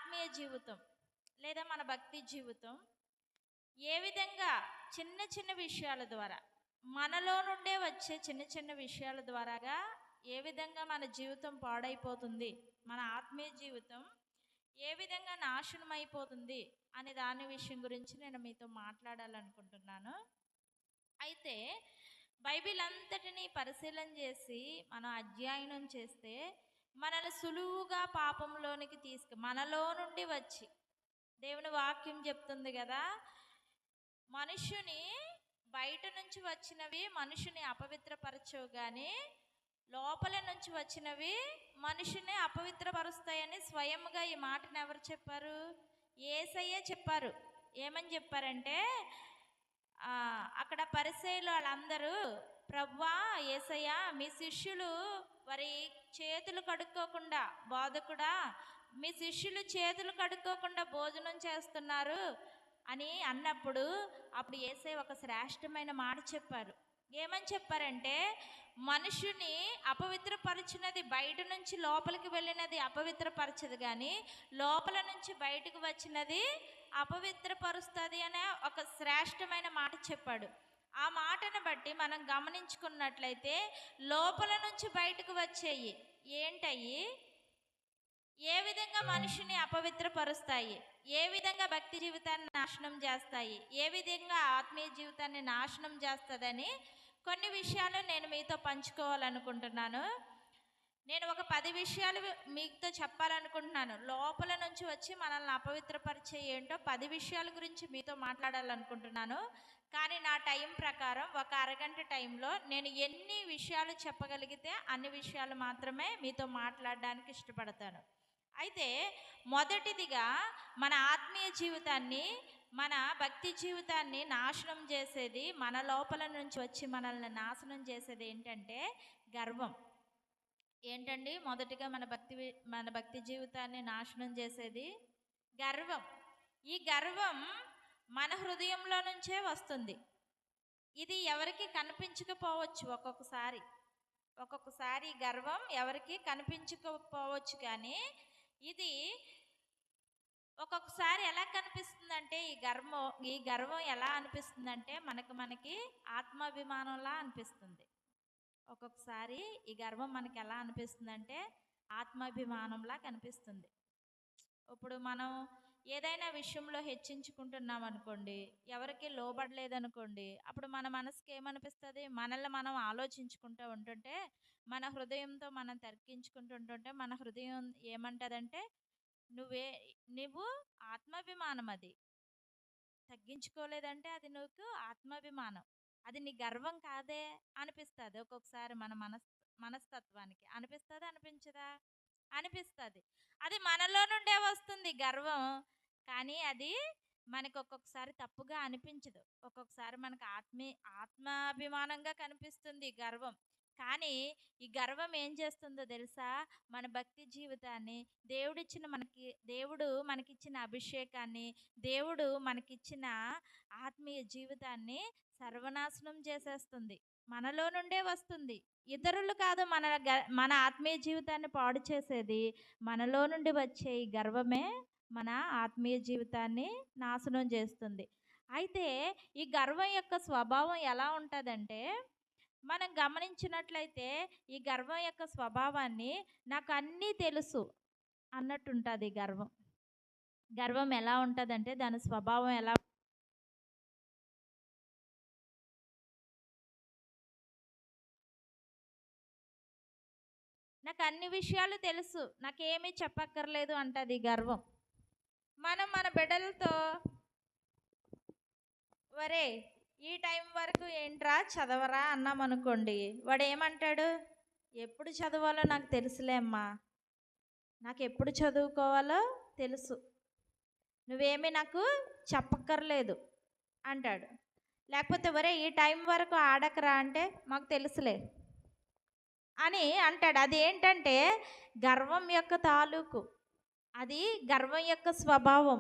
ఆత్మీయ జీవితం లేదా మన భక్తి జీవితం ఏ విధంగా చిన్న చిన్న విషయాల ద్వారా, మనలో నుండే వచ్చే చిన్న చిన్న విషయాల ద్వారాగా ఏ విధంగా మన జీవితం పాడైపోతుంది, మన ఆత్మీయ జీవితం ఏ విధంగా నాశనం అయిపోతుంది అనే దాని విషయం గురించి నేను మీతో మాట్లాడాలనుకుంటున్నాను. అయితే బైబిల్ అంతటిని పరిశీలన చేసి మనం అధ్యయనం చేస్తే మనల్ని సులువుగా పాపంలోనికి మనలో నుండి వచ్చి, దేవుని వాక్యం చెప్తుంది కదా, మనుషుని బయట నుంచి వచ్చినవి మనుషుని అపవిత్రపరచవు కానీ లోపల నుంచి వచ్చినవి మనుషుని అపవిత్రపరుస్తాయని స్వయంగా ఈ మాటను ఎవరు చెప్పారు? యేసయ్యే చెప్పారు. ఏమని చెప్పారంటే, అక్కడ పరిసయ్యులు వాళ్ళందరూ, ప్రభువా యేసయ్య, మీ శిష్యులు వారి చేతులు కడుక్కోకుండా, బోధకుడా మీ శిష్యులు చేతులు కడుక్కోకుండా భోజనం చేస్తున్నారు అని అన్నప్పుడు, అప్పుడు యేసయ్య ఒక శ్రేష్టమైన మాట చెప్పారు. ఏమని చెప్పారంటే, మనుషుని అపవిత్రపరిచినది బయట నుంచి లోపలికి వెళ్ళినది అపవిత్రపరచదు కానీ లోపల నుంచి బయటకు వచ్చినది అపవిత్రపరుస్తుంది అనే ఒక శ్రేష్టమైన మాట చెప్పాడు. ఆ మాటను బట్టి మనం గమనించుకున్నట్లయితే లోపల నుంచి బయటకు వచ్చేయి ఏంటయ్యి, ఏ విధంగా మనిషిని అపవిత్రపరుస్తాయి, ఏ విధంగా భక్తి జీవితాన్ని నాశనం చేస్తాయి, ఏ విధంగా ఆత్మీయ జీవితాన్ని నాశనం చేస్తుందని కొన్ని విషయాలు నేను మీతో పంచుకోవాలనుకుంటున్నాను. నేను ఒక 10 విషయాలు మీతో చెప్పాలనుకుంటున్నాను. లోపల నుంచి వచ్చి మనల్ని అపవిత్రపరిచే ఏంటో 10 విషయాల గురించి మీతో మాట్లాడాలనుకుంటున్నాను. కానీ నా టైం ప్రకారం ఒక అరగంట టైంలో నేను ఎన్ని విషయాలు చెప్పగలిగితే అన్ని విషయాలు మాత్రమే మీతో మాట్లాడడానికి ఇష్టపడతాను. అయితే మొదటిదిగా మన ఆత్మీయ జీవితాన్ని, మన భక్తి జీవితాన్ని నాశనం చేసేది, మన లోపల నుంచి వచ్చి మనల్ని నాశనం చేసేది ఏంటంటే గర్వం. ఏంటండి? మొదటిగా మన భక్తి జీవితాన్ని నాశనం చేసేది గర్వం. ఈ గర్వం మన హృదయంలో నుంచే వస్తుంది. ఇది ఎవరికి కనిపించకపోవచ్చు, ఒక్కొక్కసారి గర్వం ఎవరికి కనిపించకపోవచ్చు, కానీ ఇది ఒక్కొక్కసారి ఎలా కనిపిస్తుందంటే, ఈ గర్వం ఎలా అనిపిస్తుందంటే మనకి ఆత్మాభిమానంలా అనిపిస్తుంది. ఒక్కొక్కసారి ఈ గర్వం మనకి ఎలా అనిపిస్తుందంటే ఆత్మాభిమానంలా కనిపిస్తుంది. ఇప్పుడు మనం ఏదైనా విషయంలో హెచ్చించుకుంటున్నాం అనుకోండి, ఎవరికి లోబడలేదనుకోండి, అప్పుడు మన మనసుకి ఏమనిపిస్తుంది? మనల్ని మనం ఆలోచించుకుంటూ ఉంటుంటే, మన హృదయంతో మనం తర్కించుకుంటుంటుంటే మన హృదయం ఏమంటుందంటే, నువ్వు ఆత్మాభిమానం, అది తగ్గించుకోలేదంటే అది నువ్వు ఆత్మాభిమానం, అది నీ గర్వం కాదే అనిపిస్తుంది. ఒక్కొక్కసారి మన మనస్తత్వానికి అనిపించదా? అనిపిస్తుంది. అది మనలో నుండే వస్తుంది గర్వం, కానీ అది మనకు ఒక్కొక్కసారి తప్పుగా అనిపించదు. ఒక్కొక్కసారి మనకు ఆత్మాభిమానంగా కనిపిస్తుంది గర్వం. కానీ ఈ గర్వం ఏం చేస్తుందో తెలుసా? మన భక్తి జీవితాన్ని, దేవుడు మనకిచ్చిన అభిషేకాన్ని, దేవుడు మనకిచ్చిన ఆత్మీయ జీవితాన్ని సర్వనాశనం చేసేస్తుంది. మనలో నుండే వస్తుంది, ఇతరులు కాదు. మన ఆత్మీయ జీవితాన్ని పాడు చేసేది మనలో నుండి వచ్చే ఈ గర్వమే మన ఆత్మీయ జీవితాన్ని నాశనం చేస్తుంది. అయితే ఈ గర్వం యొక్క స్వభావం ఎలా ఉంటుందంటే, మనం గమనించినట్లయితే ఈ గర్వం యొక్క స్వభావాన్ని, నాకు అన్నీ తెలుసు అన్నట్టుంటుంది. గర్వం ఎలా ఉంటుందంటే దాని స్వభావం ఎలా, నాకు అన్ని విషయాలు తెలుసు, నాకేమీ చెప్పక్కర్లేదు అంటది గర్వం. మనం మన బిడ్డలతో, వరే ఈ టైం వరకు ఏంట్రా చదవరా అన్నామనుకోండి, వాడు ఏమంటాడు? ఎప్పుడు చదవాలో నాకు తెలుసులే అమ్మా, నాకు ఎప్పుడు చదువుకోవాలో తెలుసు, నువ్వేమీ నాకు చెప్పక్కర్లేదు అంటాడు. లేకపోతే వరే ఈ టైం వరకు ఆడకరా అంటే, మాకు తెలుసులే అని అంటాడు. అది ఏంటంటే గర్వం యొక్క తాలూకు, అది గర్వం యొక్క స్వభావం.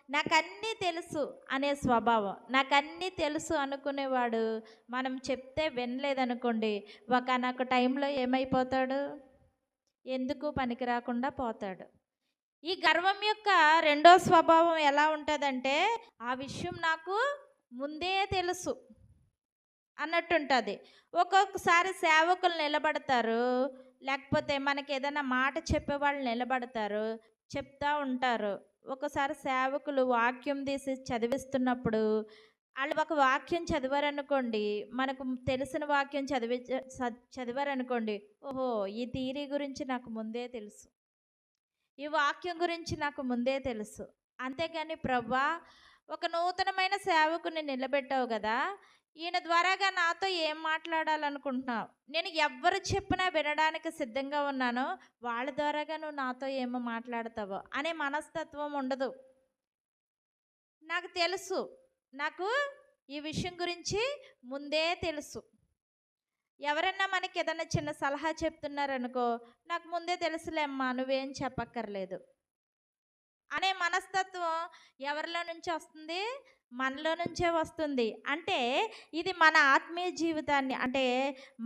నాకన్నీ తెలుసు అనే స్వభావం. నాకన్నీ తెలుసు అనుకునేవాడు మనం చెప్తే వినలేదనుకోండి, ఒకనొక టైంలో ఏమైపోతాడు? ఎందుకు పనికి రాకుండా పోతాడు. ఈ గర్వం యొక్క రెండో స్వభావం ఎలా ఉంటుందంటే, ఆ విషయం నాకు ముందే తెలుసు అన్నట్టుంటుంది. ఒక్కొక్కసారి సేవకులు నిలబడతారు, లేకపోతే మనకి ఏదైనా మాట చెప్పేవాళ్ళు నిలబడతారు, చెప్తా ఉంటారు. ఒకసారి సేవకులు వాక్యం తీసి చదివిస్తున్నప్పుడు వాళ్ళు ఒక వాక్యం చదివారనుకోండి, మనకు తెలిసిన వాక్యం చదివారనుకోండి, ఓహో, ఈ థియరీ గురించి నాకు ముందే తెలుసు, ఈ వాక్యం గురించి నాకు ముందే తెలుసు. అంతేగాని ప్రభా, ఒక నూతనమైన సేవకుని నిలబెట్టావు కదా, ఈయన ద్వారాగా నాతో ఏం మాట్లాడాలనుకుంటున్నావు, నేను ఎవ్వరు చెప్పినా వినడానికి సిద్ధంగా ఉన్నాను, వాళ్ళ ద్వారాగా నువ్వు నాతో ఏమో మాట్లాడతావో అనే మనస్తత్వం ఉండదు. నాకు తెలుసు, నాకు ఈ విషయం గురించి ముందే తెలుసు. ఎవరన్నా మనకి ఏదైనా చిన్న సలహా చెప్తున్నారనుకో, నాకు ముందే తెలుసులే అమ్మా, నువ్వేం చెప్పక్కర్లేదు అనే మనస్తత్వం ఎవరిలో నుంచి వస్తుంది? మనలో నుంచే వస్తుంది. అంటే ఇది మన ఆత్మీయ జీవితాన్ని, అంటే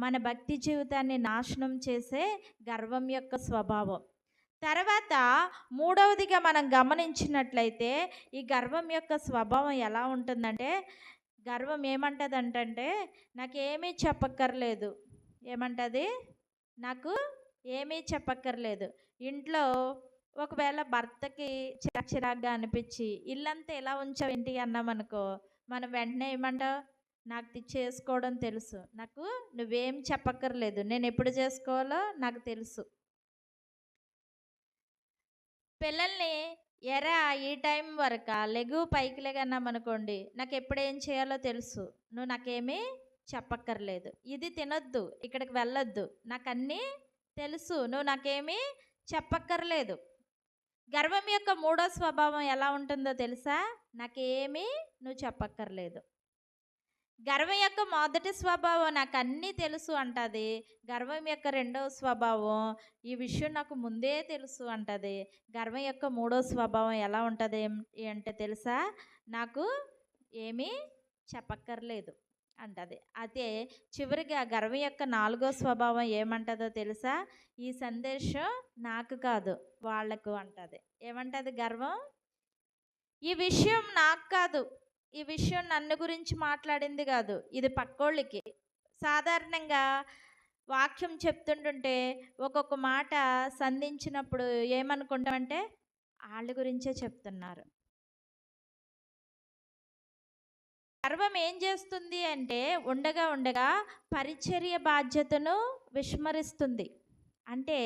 మన భక్తి జీవితాన్ని నాశనం చేసే గర్వం యొక్క స్వభావం. తర్వాత మూడవదిగా మనం గమనించినట్లయితే, ఈ గర్వం యొక్క స్వభావం ఎలా ఉంటుందంటే, గర్వం ఏమంటదంటే, నాకేమీ చెప్పక్కర్లేదు. ఏమంటది? నాకు ఏమీ చెప్పక్కర్లేదు. ఇంట్లో ఒకవేళ భర్తకి చిరాగ్గా అనిపించి, ఇల్లంతా ఎలా ఉంచావేంటి అన్నామనుకో, మనం వెంటనే ఏమంటావు? నాకు చేసుకోవడం తెలుసు, నాకు నువ్వేం చెప్పక్కర్లేదు, నేను ఎప్పుడు చేసుకోవాలో నాకు తెలుసు. పిల్లల్ని ఎరా ఈ టైం వరకా లెగు, పైకి లెగన్నామనుకోండి, నాకు ఎప్పుడు ఏం చేయాలో తెలుసు, నువ్వు నాకేమీ చెప్పక్కర్లేదు, ఇది తినొద్దు, ఇక్కడికి వెళ్ళొద్దు, నాకు అన్నీ తెలుసు, నువ్వు నాకేమీ చెప్పక్కర్లేదు. గర్వం యొక్క మూడో స్వభావం ఎలా ఉంటుందో తెలుసా? నాకేమీ నువ్వు చెప్పక్కర్లేదు. గర్వం యొక్క మొదటి స్వభావం నాకు అన్నీ తెలుసు అంటది. గర్వం యొక్క రెండవ స్వభావం ఈ విషయం నాకు ముందే తెలుసు అంటది. గర్వం యొక్క మూడో స్వభావం ఎలా ఉంటుంది అంటే తెలుసా? నాకు ఏమీ చెప్పక్కర్లేదు అంటది. అయితే చివరిగా గర్వం యొక్క నాలుగో స్వభావం ఏమంటుందో తెలుసా? ఈ సందేశం నాకు కాదు, వాళ్లకు అంటది. ఏమంటది గర్వం? ఈ విషయం నాకు కాదు, ఈ విషయం నన్ను గురించి మాట్లాడింది కాదు, ఇది పక్కోళ్ళకి. సాధారణంగా వాక్యం చెప్తుంటుంటే ఒక్కొక్క మాట సంధించినప్పుడు ఏమనుకుంటామంటే, వాళ్ళ గురించే చెప్తున్నారు. గర్వం ఏం చేస్తుంది అంటే, ఉండగా ఉండగా పరిచర్య బాధ్యతను విస్మరిస్తుంది. అంటే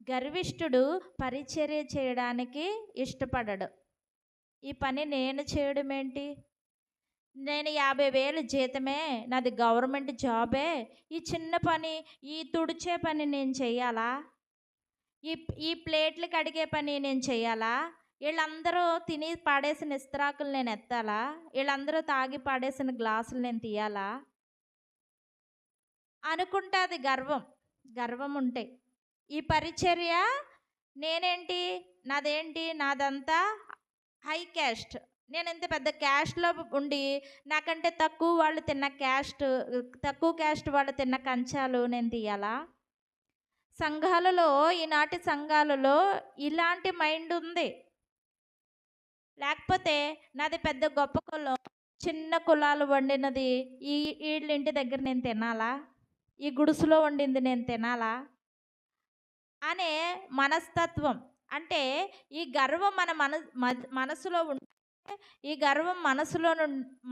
గర్విష్ఠుడు పరిచర్య చేయడానికి ఇష్టపడడు. ఈ పని నేను చేయడం ఏంటి, నేను 50,000 జీతమే, నాది గవర్నమెంట్ జాబే, ఈ చిన్న పని, ఈ తుడిచే పని నేను చెయ్యాలా, ఈ ఈ ప్లేట్లు కడిగే పని నేను చెయ్యాలా, వీళ్ళందరూ తిని పాడేసిన ఇస్త్రాకులు నేను ఎత్తాలా, వీళ్ళందరూ తాగి పాడేసిన గ్లాసులు నేను తీయాలా అనుకుంటుంది గర్వం. గర్వం ఉంటే ఈ పరిచర్య నేనేంటి, నాదేంటి, నాదంతా హై క్యాస్ట్, నేను ఇంత పెద్ద క్యాస్ట్లో ఉండి నాకంటే తక్కువ వాళ్ళు తిన్న తక్కువ క్యాస్ట్ వాళ్ళు తిన్న కంచాలు నేను తీయాలా? సంఘాలలో, ఈనాటి సంఘాలలో ఇలాంటి మైండ్ ఉంది. లేకపోతే నాది పెద్ద గొప్ప కులం, చిన్న కులాలు వండినది వీళ్ళ ఇంటి దగ్గర నేను తినాలా, ఈ గుడుసులో వండింది నేను తినాలా అనే మనస్తత్వం. అంటే ఈ గర్వం మన మనసులో ఉంటే, ఈ గర్వం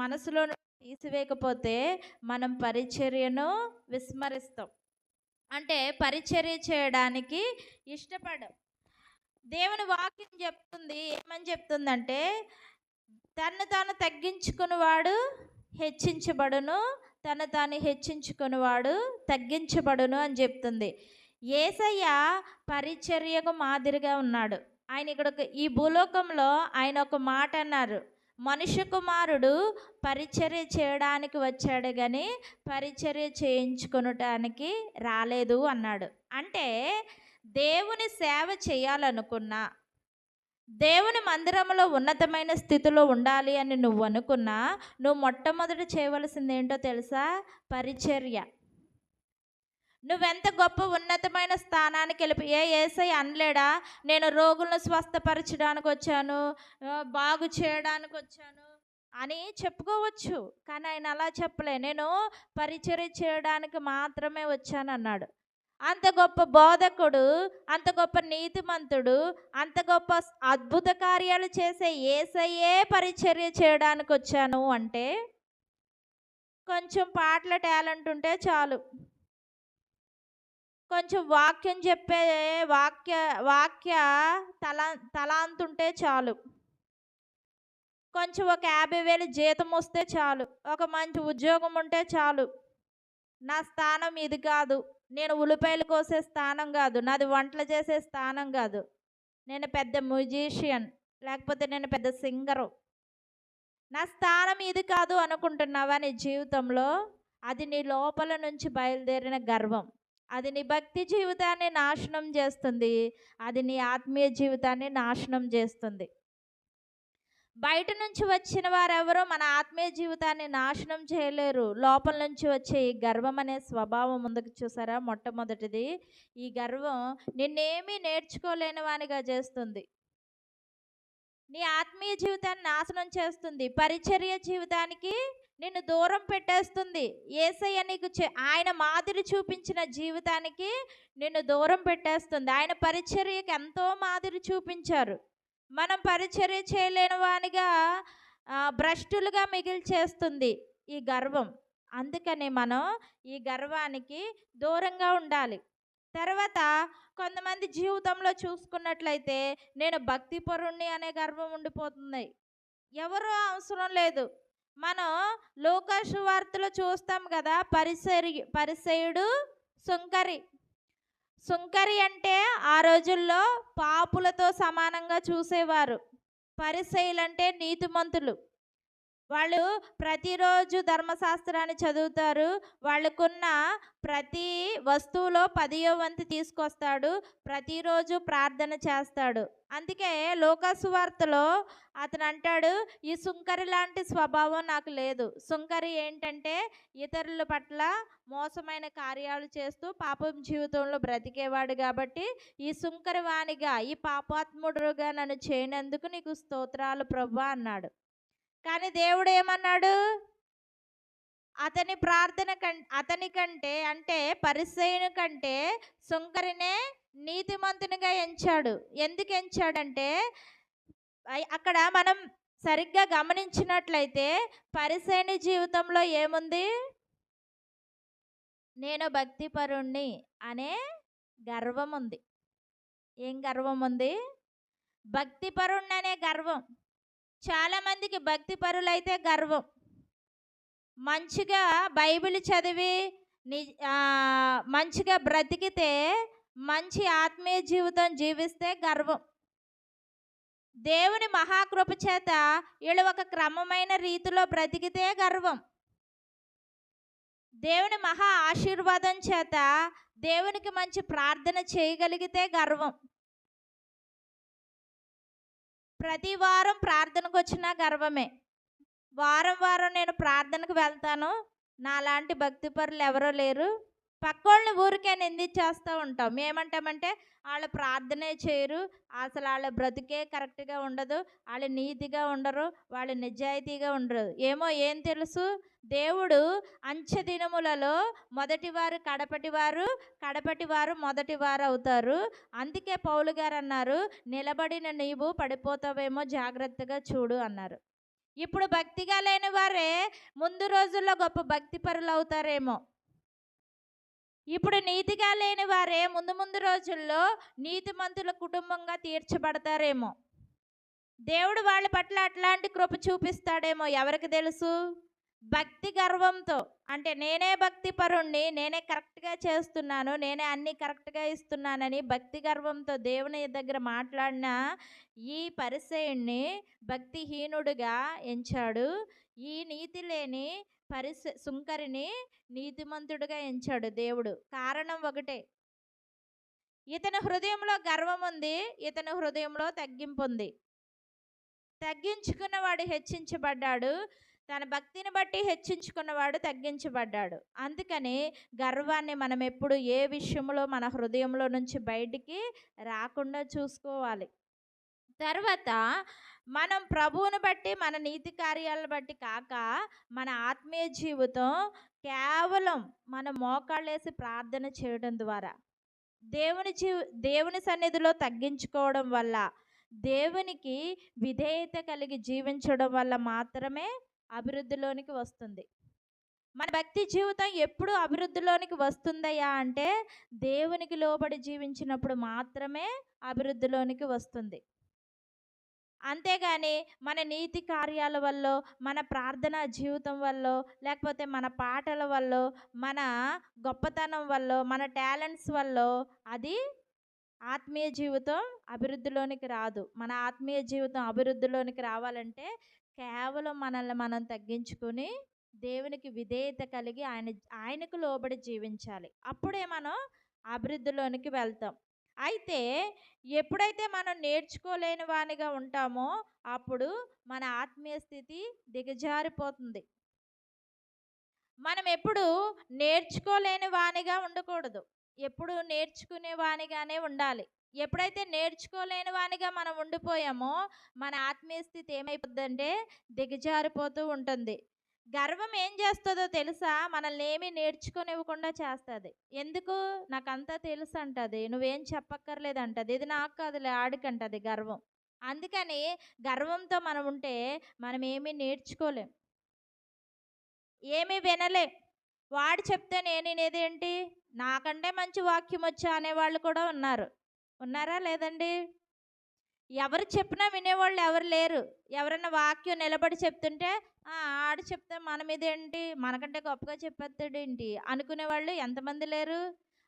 మనసులో తీసివేయకపోతే మనం పరిచర్యను విస్మరిస్తాం. అంటే పరిచర్య చేయడానికి ఇష్టపడం. దేవుని వాక్యం చెప్తుంది, ఏమని చెప్తుందంటే, తను తాను తగ్గించుకునేవాడు హెచ్చించబడును, తను తాను హెచ్చించుకునేవాడు తగ్గించబడును అని చెప్తుంది. యేసయ్య పరిచర్యకు మాదిరిగా ఉన్నాడు. ఆయన ఇక్కడ ఈ భూలోకంలో ఆయన ఒక మాట అన్నారు, మనుష్య కుమారుడు పరిచర్య చేయడానికి వచ్చాడు కానీ పరిచర్య చేయించుకొనటానికి రాలేదు అన్నాడు. అంటే దేవుని సేవ చేయాలనుకున్నా, దేవుని మందిరంలో ఉన్నతమైన స్థితిలో ఉండాలి అని నువ్వు అనుకున్నా, నువ్వు మొట్టమొదట చేయవలసింది ఏంటో తెలుసా? పరిచర్య. నువ్వెంత గొప్ప ఉన్నతమైన స్థానానికి వెళ్ళిపోయి యేసయ్య అనలేడా, నేను రోగులను స్వస్థపరచడానికి వచ్చాను, బాగు చేయడానికి వచ్చాను అని చెప్పుకోవచ్చు. కానీ ఆయన అలా చెప్పలే, నేను పరిచర్య చేయడానికి మాత్రమే వచ్చానన్నాడు. అంత గొప్ప బోధకుడు, అంత గొప్ప నీతిమంతుడు, అంత గొప్ప అద్భుత కార్యాలు చేసే యేసయ్యే పరిచర్య చేయడానికి వచ్చాను అంటే కొంచెం పాటల టాలెంట్ ఉంటే చాలు, కొంచెం వాక్యం చెప్పే వాక్య వాక్య తలాంతుంటే చాలు, కొంచెం ఒక 50,000 జీతం వస్తే చాలు, ఒక మంచి ఉద్యోగం ఉంటే చాలు. నా స్థానం ఇది కాదు, నేను ఉల్లిపాయలు కోసే స్థానం కాదు, నాది వంటలు చేసే స్థానం కాదు, నేను పెద్ద మ్యూజిషియన్, లేకపోతే నేను పెద్ద సింగరు, నా స్థానం ఇది కాదు అనుకుంటున్నావా నీ జీవితంలో? అది నీ లోపల నుంచి బయలుదేరిన గర్వం. అది నీ భక్తి జీవితాన్ని నాశనం చేస్తుంది, అది నీ ఆత్మీయ జీవితాన్ని నాశనం చేస్తుంది. బయట నుంచి వచ్చిన వారెవరో మన ఆత్మీయ జీవితాన్ని నాశనం చేయలేరు. లోపల నుంచి వచ్చే ఈ గర్వం అనే స్వభావం ముందుకు చూసారా? మొట్టమొదటిది ఈ గర్వం నిన్నేమీ నేర్చుకోలేని వానిగా చేస్తుంది, నీ ఆత్మీయ జీవితాన్ని నాశనం చేస్తుంది, పరిచర్య జీవితానికి నిన్ను దూరం పెట్టేస్తుంది. యేసయ్య నీకు ఆయన మాదిరి చూపించిన జీవితానికి నిన్ను దూరం పెట్టేస్తుంది. ఆయన పరిచర్యకి ఎంతో మాదిరి చూపించారు. మనం పరిచర్య చేయలేని వానిగా భ్రష్టులుగా మిగిల్చేస్తుంది ఈ గర్వం. అందుకని మనం ఈ గర్వానికి దూరంగా ఉండాలి. తర్వాత కొంతమంది జీవితంలో చూసుకున్నట్లయితే నేను భక్తిపరుణ్ణి అనే గర్వం ఉండిపోతుంది. ఎవరో అవసరం లేదు. మనం లూకా సువార్తలో చూస్తాం కదా, పరిసయుడు సుంకరి. సుంకరి అంటే ఆ రోజుల్లో పాపులతో సమానంగా చూసేవారు. పరిసయులంటే నీతిమంతులు. వాళ్ళు ప్రతిరోజు ధర్మశాస్త్రాన్ని చదువుతారు, వాళ్ళకున్న ప్రతి వస్తువులో 10వ వంతు తీసుకొస్తాడు, ప్రతిరోజు ప్రార్థన చేస్తాడు. అందుకే లూకా సువార్తలో అతను అంటాడు, ఈ సుంకరి లాంటి స్వభావం నాకు లేదు. సుంకరి ఏంటంటే ఇతరుల పట్ల మోసమైన కార్యాలు చేస్తూ పాపం జీవితంలో బ్రతికేవాడు. కాబట్టి ఈ సుంకరి వానిగా, ఈ పాపాత్ముడుగా నన్ను చేయనందుకు నీకు స్తోత్రాలు ప్రభువా అన్నాడు. కానీ దేవుడు ఏమన్నాడు? అతని కంటే అంటే పరిసయ్యుని కంటే సుంకరినే నీతిమంతునిగా ఎంచాడు. ఎందుకు ఎంచాడంటే అక్కడ మనం సరిగ్గా గమనించినట్లయితే పరిసయ్యుని జీవితంలో ఏముంది? నేను భక్తిపరుణ్ణి అనే గర్వం ఉంది. ఏం గర్వం ఉంది? భక్తిపరుణ్ణి అనే గర్వం. చాలామందికి భక్తిపరులైతే గర్వం. మంచిగా బైబిల్ చదివి మంచిగా బ్రతికితే, మంచి ఆత్మీయ జీవితం జీవిస్తే గర్వం. దేవుని మహాకృప చేత వీళ్ళు ఒక క్రమమైన రీతిలో బ్రతికితే గర్వం. దేవుని మహా ఆశీర్వాదం చేత దేవునికి మంచి ప్రార్థన చేయగలిగితే గర్వం. ప్రతి వారం ప్రార్థనకు వచ్చినా గర్వమే. వారం వారం నేను ప్రార్థనకు వెళ్తాను, నాలాంటి భక్తిపరులు ఎవరో లేరు, పక్కోళ్ళని ఊరికే నిందించేస్తూ ఉంటాం. ఏమంటామంటే వాళ్ళు ప్రార్థనే చేయరు, అసలు వాళ్ళ బ్రతికే కరెక్ట్గా ఉండదు, వాళ్ళు నీతిగా ఉండరు, వాళ్ళు నిజాయితీగా ఉండరు. ఏం తెలుసు? దేవుడు అంచె దినములలో మొదటివారు కడపటివారు, కడపటివారు మొదటివారు అవుతారు. అందుకే పౌలు గారు అన్నారు, నిలబడిన నీవు పడిపోతావేమో జాగ్రత్తగా చూడు అన్నారు. ఇప్పుడు భక్తిగా లేని వారే ముందు రోజుల్లో గొప్ప భక్తిపరులు అవుతారేమో. ఇప్పుడు నీతిగా లేని వారే ముందు రోజుల్లో నీతిమంతుల కుటుంబంగా తీర్చబడతారేమో. దేవుడు వాళ్ళ పట్ల అట్లాంటి కృప చూపిస్తాడేమో, ఎవరికి తెలుసు? భక్తి గర్వంతో, అంటే నేనే భక్తిపరుణ్ణి, నేనే కరెక్ట్గా చేస్తున్నాను, నేనే అన్నీ కరెక్ట్గా ఇస్తున్నానని భక్తి గర్వంతో దేవుని దగ్గర మాట్లాడిన ఈ పరిసయ్యుణ్ణి భక్తిహీనుడిగా ఎంచాడు. ఈ నీతి లేని సుంకరిని నీతిమంతుడిగా ఎంచాడు దేవుడు. కారణం ఒకటే, ఇతని హృదయంలో గర్వం ఉంది, ఇతని హృదయంలో తగ్గింపు ఉంది. తగ్గించుకున్నవాడు హెచ్చించబడ్డాడు, తన భక్తిని బట్టి హెచ్చించుకున్నవాడు తగ్గించబడ్డాడు. అందుకని గర్వాన్ని మనం ఎప్పుడు ఏ విషయంలో మన హృదయంలో నుంచి బయటికి రాకుండా చూసుకోవాలి. తర్వాత మనం ప్రభువుని బట్టి, మన నీతి కార్యాలను బట్టి కాక, మన ఆత్మీయ జీవితం కేవలం మన మోకాళ్ళేసి ప్రార్థన చేయడం ద్వారా, దేవుని సన్నిధిలో తగ్గించుకోవడం వల్ల, దేవునికి విధేయత కలిగి జీవించడం వల్ల మాత్రమే అభివృద్ధిలోనికి వస్తుంది. మన భక్తి జీవితం ఎప్పుడు అభివృద్ధిలోనికి వస్తుందయ్యా అంటే, దేవునికి లోబడి జీవించినప్పుడు మాత్రమే అభివృద్ధిలోనికి వస్తుంది. అంతేగాని మన నీతి కార్యాల వల్లో, మన ప్రార్థనా జీవితం వల్లో, లేకపోతే మన పాటల వల్లో, మన గొప్పతనం వల్లో, మన టాలెంట్స్ వల్లో అది ఆత్మీయ జీవితం అభివృద్ధిలోనికి రాదు. మన ఆత్మీయ జీవితం అభివృద్ధిలోనికి రావాలంటే కేవలం మనల్ని మనం తగ్గించుకొని దేవునికి విధేయత కలిగి ఆయనకు లోబడి జీవించాలి. అప్పుడే మనం అభివృద్ధిలోనికి వెళ్తాం. అయితే ఎప్పుడైతే మనం నేర్చుకోలేని వానిగా ఉంటామో అప్పుడు మన ఆత్మీయ స్థితి దిగజారిపోతుంది. మనం ఎప్పుడు నేర్చుకోలేని వానిగా ఉండకూడదు, ఎప్పుడు నేర్చుకునే వానిగానే ఉండాలి. ఎప్పుడైతే నేర్చుకోలేని వానిగా మనం ఉండిపోయామో మన ఆత్మీయ స్థితి ఏమైపోద్దంటే దిగజారిపోతూ ఉంటుంది. గర్వం ఏం చేస్తుందో తెలుసా? మనల్ని ఏమీ నేర్చుకోనివ్వకుండా చేస్తుంది. ఎందుకు? నాకంతా తెలుసు అంటది, నువ్వేం చెప్పక్కర్లేదు అంటది, ఇది నాకు కాదులే ఆడికంటది గర్వం. అందుకని గర్వంతో మనం ఉంటే మనం ఏమీ నేర్చుకోలేం, ఏమీ వినలేం. వాడు చెప్తే నేను వినేదేంటి, నాకంటే మంచి వాక్యం వచ్చా అనేవాళ్ళు కూడా ఉన్నారు. ఉన్నారా లేదండి? ఎవరు చెప్పినా వినేవాళ్ళు ఎవరు లేరు. ఎవరన్నా వాక్యం నిలబడి చెప్తుంటే ఆడు చెప్తే మన మీద ఏంటి, మనకంటే గొప్పగా చెప్పేస్తాడేంటి అనుకునేవాళ్ళు ఎంతమంది లేరు?